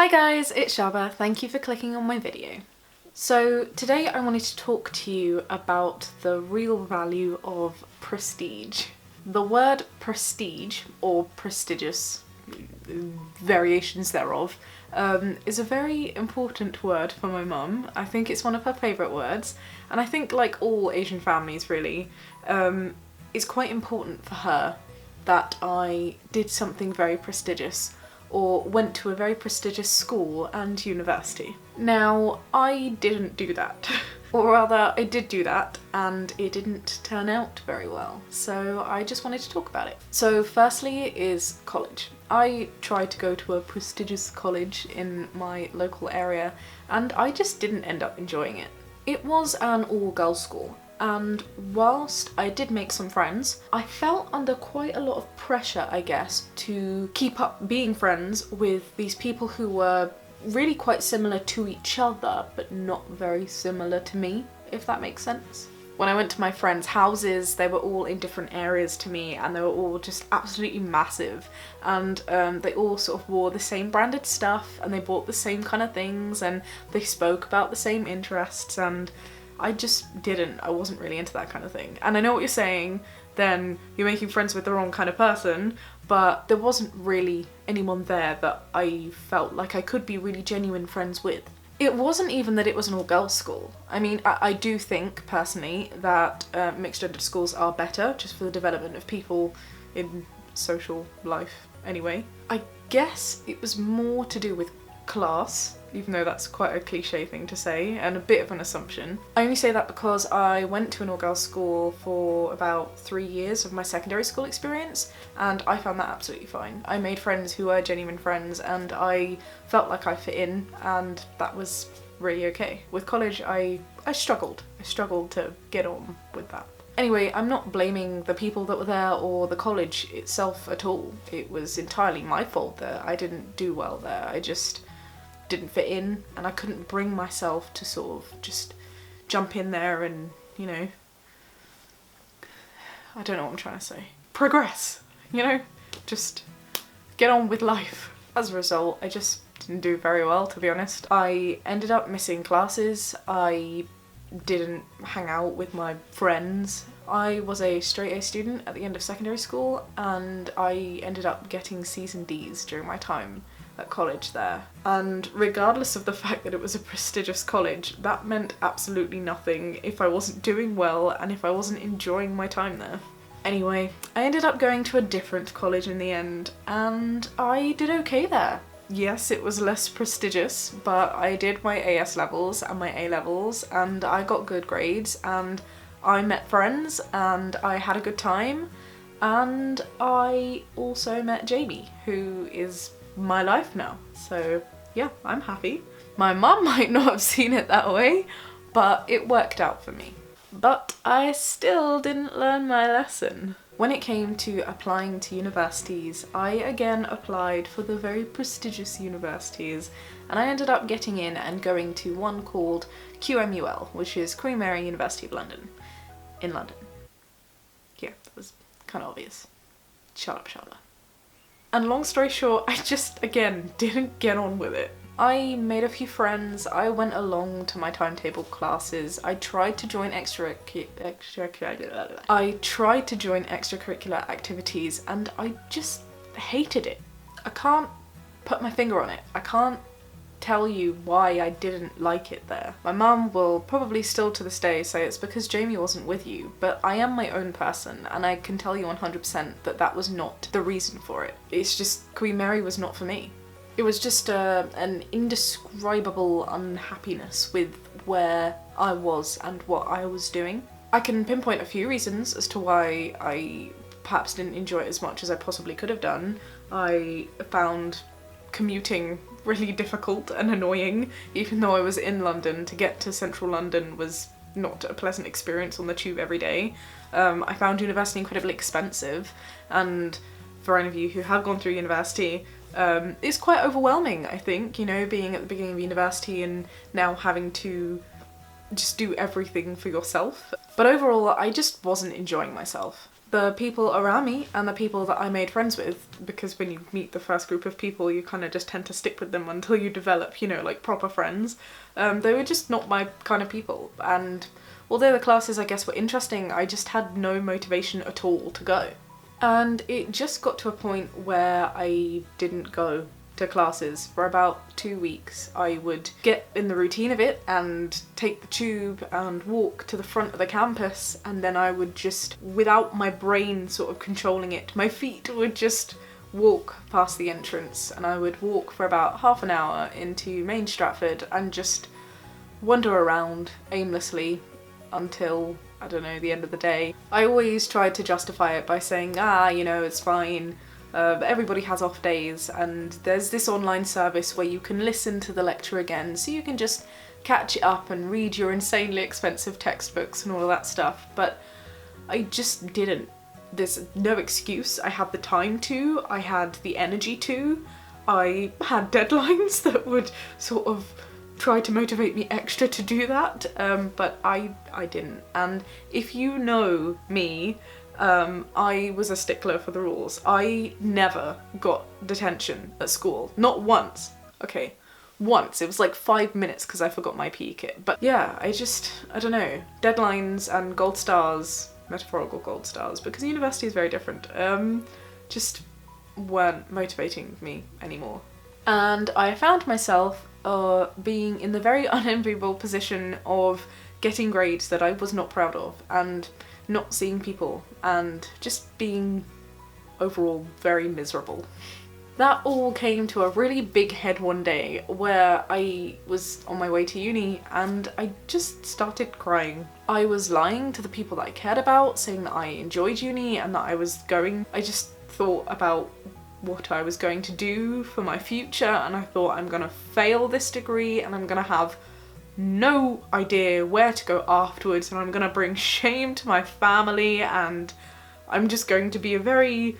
Hi guys, it's Shaaba. Thank you for clicking on my video. So today I wanted to talk to you about the real value of prestige. The word prestige, or prestigious, variations thereof, is a very important word for my mum. I think it's one of her favourite words, and I think, like all Asian families really, it's quite important for her that I did something very prestigious or went to a very prestigious school and university. Now, I didn't do that. Or rather, I did do that and it didn't turn out very well. So I just wanted to talk about it. So firstly is college. I tried to go to a prestigious college in my local area and I just didn't end up enjoying it. It was an all-girls school, and whilst I did make some friends, I felt under quite a lot of pressure, I guess, to keep up being friends with these people who were really quite similar to each other, but not very similar to me, if that makes sense. When I went to my friends' houses, they were all in different areas to me and they were all just absolutely massive, and they all sort of wore the same branded stuff and they bought the same kind of things and they spoke about the same interests, and I just didn't. I wasn't really into that kind of thing. And I know what you're saying, then you're making friends with the wrong kind of person, but there wasn't really anyone there that I felt like I could be really genuine friends with. It wasn't even that it was an all-girls school. I mean, I do think, personally, that mixed-gender schools are better, just for the development of people in social life anyway. I guess it was more to do with class, even though that's quite a cliche thing to say and a bit of an assumption. I only say that because I went to an all-girls school for about 3 years of my secondary school experience and I found that absolutely fine. I made friends who were genuine friends and I felt like I fit in, and that was really okay. With college, I struggled. I struggled to get on with that. Anyway, I'm not blaming the people that were there or the college itself at all. It was entirely my fault that I didn't do well there. I just didn't fit in and I couldn't bring myself to sort of just jump in there and, you know, I don't know what I'm trying to say. Progress, you know? Just get on with life. As a result, I just didn't do very well, to be honest. I ended up missing classes. I didn't hang out with my friends. I was a straight A student at the end of secondary school and I ended up getting C's and D's during my time at college there. And regardless of the fact that it was a prestigious college, that meant absolutely nothing if I wasn't doing well and if I wasn't enjoying my time there. Anyway, I ended up going to a different college in the end and I did okay there. Yes, it was less prestigious, but I did my AS levels and my A levels and I got good grades and I met friends and I had a good time, and I also met Jamie, who is my life now. So yeah, I'm happy. My mum might not have seen it that way, but it worked out for me. But I still didn't learn my lesson. When it came to applying to universities, I again applied for the very prestigious universities and I ended up getting in and going to one called QMUL, which is Queen Mary University of London, in London. Yeah, that was kind of obvious. Shut up, Shaaba. And long story short, I just, again, didn't get on with it. I made a few friends, I went along to my timetable classes, I tried to join extracurricular activities and I just hated it. I can't put my finger on it. I can't tell you why I didn't like it there. My mum will probably still to this day say it's because Jamie wasn't with you, but I am my own person and I can tell you 100% that that was not the reason for it. It's just Queen Mary was not for me. It was just an indescribable unhappiness with where I was and what I was doing. I can pinpoint a few reasons as to why I perhaps didn't enjoy it as much as I possibly could have done. I found commuting really difficult and annoying, even though I was in London. To get to central London was not a pleasant experience on the tube every day. I found university incredibly expensive, and for any of you who have gone through university, it's quite overwhelming, I think, you know, being at the beginning of university and now having to just do everything for yourself. But overall, I just wasn't enjoying myself. the people around me and the people that I made friends with, because when you meet the first group of people you kind of just tend to stick with them until you develop, you know, like proper friends, they were just not my kind of people. And although the classes I guess were interesting, I just had no motivation at all to go. And it just got to a point where I didn't go to classes for about 2 weeks. I would get in the routine of it and take the tube and walk to the front of the campus, and then I would just, without my brain sort of controlling it, my feet would just walk past the entrance, and I would walk for about half an hour into main Stratford and just wander around aimlessly until, I don't know, the end of the day. I always tried to justify it by saying, you know, it's fine. Everybody has off days, and there's this online service where you can listen to the lecture again, so you can just catch it up and read your insanely expensive textbooks and all of that stuff. But I just didn't. There's no excuse. I had the time to, I had the energy to, I had deadlines that would sort of try to motivate me extra to do that, but I didn't. And if you know me, I was a stickler for the rules. I never got detention at school. Not once. Okay, once. It was like 5 minutes because I forgot my PE kit. But yeah, I don't know. Deadlines and gold stars, metaphorical gold stars, because university is very different, just weren't motivating me anymore. And I found myself being in the very unenviable position of getting grades that I was not proud of, and not seeing people, and just being overall very miserable. That all came to a really big head one day where I was on my way to uni and I just started crying. I was lying to the people that I cared about, saying that I enjoyed uni and that I was going. I just thought about what I was going to do for my future, and I thought, I'm gonna fail this degree and I'm gonna have no idea where to go afterwards, and I'm gonna bring shame to my family, and I'm just going to be a very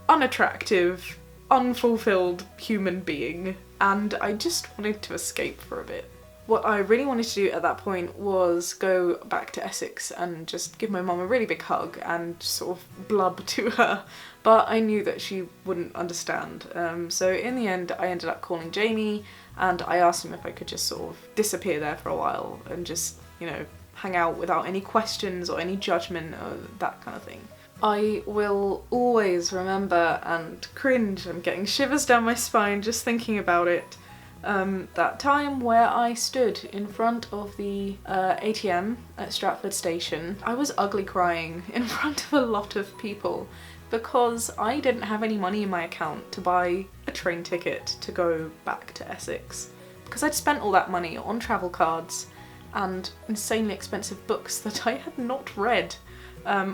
unattractive, unfulfilled human being. And I just wanted to escape for a bit. What I really wanted to do at that point was go back to Essex and just give my mum a really big hug and sort of blub to her, but I knew that she wouldn't understand. So in the end I ended up calling Jamie and I asked him if I could just sort of disappear there for a while and just, you know, hang out without any questions or any judgment or that kind of thing. I will always remember and cringe, I'm getting shivers down my spine just thinking about it, that time where I stood in front of the ATM at Stratford Station. I was ugly crying in front of a lot of people because I didn't have any money in my account to buy a train ticket to go back to Essex, because I'd spent all that money on travel cards and insanely expensive books that I had not read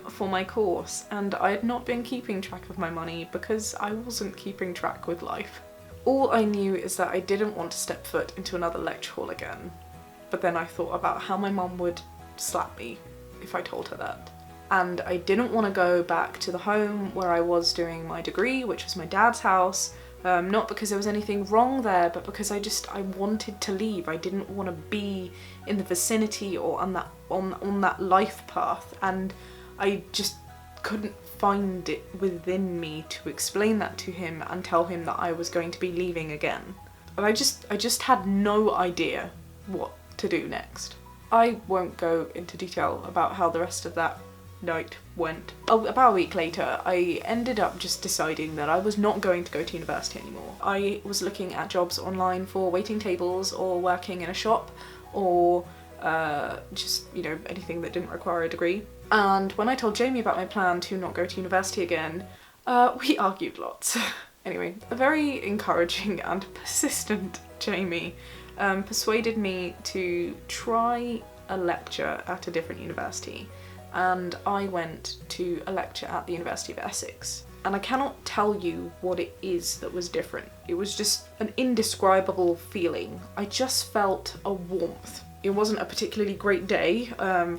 for my course, and I had not been keeping track of my money because I wasn't keeping track with life. All I knew is that I didn't want to step foot into another lecture hall again, but then I thought about how my mum would slap me if I told her that. And I didn't want to go back to the home where I was doing my degree, which was my dad's house, not because there was anything wrong there, but because I wanted to leave. I didn't want to be in the vicinity or on that life path, and I just couldn't find it within me to explain that to him and tell him that I was going to be leaving again. And I just had no idea what to do next. I won't go into detail about how the rest of that night went. About a week later, I ended up just deciding that I was not going to go to university anymore. I was looking at jobs online for waiting tables or working in a shop or just, you know, anything that didn't require a degree. And when I told Jamie about my plan to not go to university again, we argued lots. Anyway, a very encouraging and persistent Jamie persuaded me to try a lecture at a different university, and I went to a lecture at the University of Essex. And I cannot tell you what it is that was different. It was just an indescribable feeling. I just felt a warmth. It wasn't a particularly great day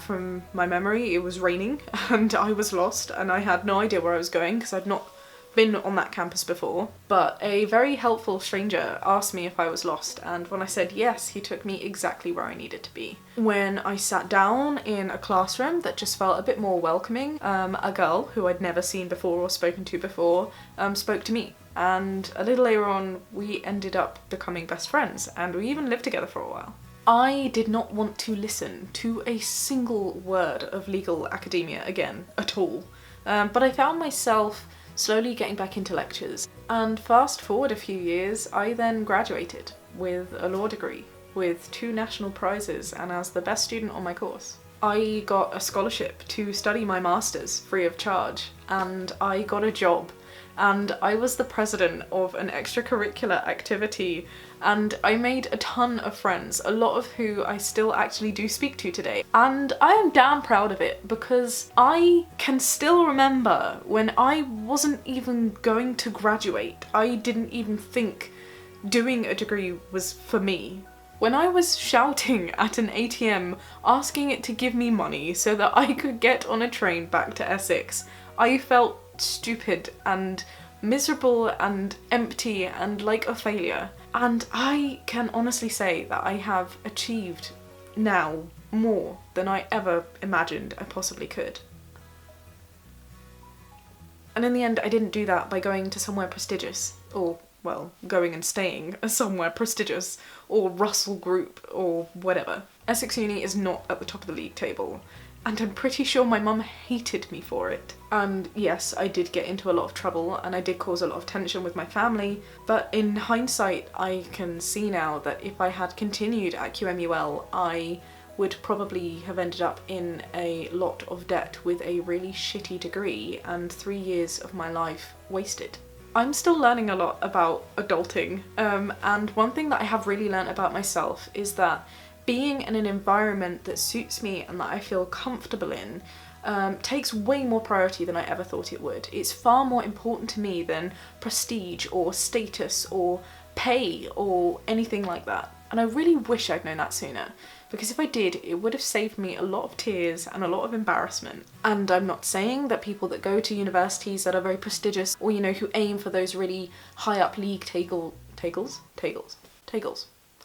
from my memory. It was raining and I was lost and I had no idea where I was going because I'd not been on that campus before, but a very helpful stranger asked me if I was lost, and when I said yes, he took me exactly where I needed to be. When I sat down in a classroom that just felt a bit more welcoming, a girl who I'd never seen before or spoken to before spoke to me. And a little later on, we ended up becoming best friends, and we even lived together for a while. I did not want to listen to a single word of legal academia again, at all. But I found myself slowly getting back into lectures, and fast forward a few years, I then graduated with a law degree, with 2 national prizes, and as the best student on my course. I got a scholarship to study my masters free of charge, and I got a job, and I was the president of an extracurricular activity, and I made a ton of friends, a lot of who I still actually do speak to today. And I am damn proud of it, because I can still remember when I wasn't even going to graduate. I didn't even think doing a degree was for me. When I was shouting at an ATM asking it to give me money so that I could get on a train back to Essex, I felt stupid and miserable and empty and like a failure. And I can honestly say that I have achieved now more than I ever imagined I possibly could. And in the end, I didn't do that by going to somewhere prestigious, or, well, going and staying somewhere prestigious, or Russell Group, or whatever. Essex Uni is not at the top of the league table, and I'm pretty sure my mum hated me for it. And yes, I did get into a lot of trouble, and I did cause a lot of tension with my family, but in hindsight, I can see now that if I had continued at QMUL, I would probably have ended up in a lot of debt with a really shitty degree, and 3 years of my life wasted. I'm still learning a lot about adulting, and one thing that I have really learnt about myself is that being in an environment that suits me and that I feel comfortable in takes way more priority than I ever thought it would. It's far more important to me than prestige or status or pay or anything like that. And I really wish I'd known that sooner, because if I did, it would have saved me a lot of tears and a lot of embarrassment. And I'm not saying that people that go to universities that are very prestigious, or, you know, who aim for those really high up league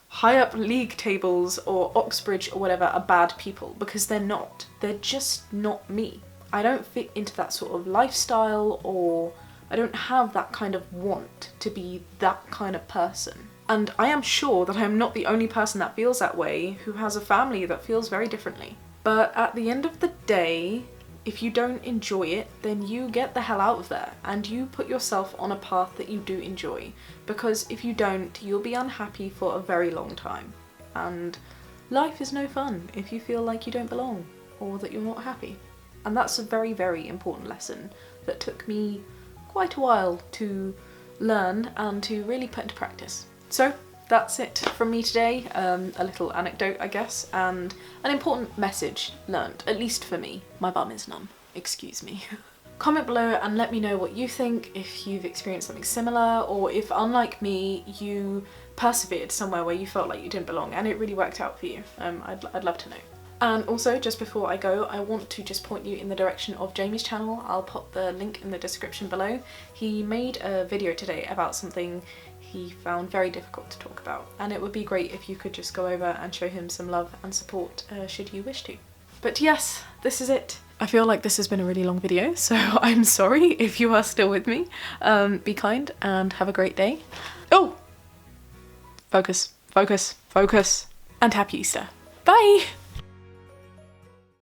high up league tables or Oxbridge or whatever are bad people, because they're not. They're just not me. I don't fit into that sort of lifestyle, or I don't have that kind of want to be that kind of person. And I am sure that I am not the only person that feels that way, who has a family that feels very differently. But at the end of the day, if you don't enjoy it, then you get the hell out of there and you put yourself on a path that you do enjoy. Because if you don't, you'll be unhappy for a very long time. And life is no fun if you feel like you don't belong or that you're not happy. And that's a very, very important lesson that took me quite a while to learn and to really put into practice. So that's it from me today, a little anecdote I guess, and an important message learned, at least for me. My bum is numb, excuse me. Comment below and let me know what you think, if you've experienced something similar, or if unlike me you persevered somewhere where you felt like you didn't belong and it really worked out for you. I'd love to know. And also, just before I go, I want to just point you in the direction of Jamie's channel. I'll pop the link in the description below. He made a video today about something he found very difficult to talk about, and it would be great if you could just go over and show him some love and support should you wish to. But yes, this is it. I feel like this has been a really long video, so I'm sorry if you are still with me. Be kind and have a great day. Oh! Focus, focus, focus. And happy Easter. Bye!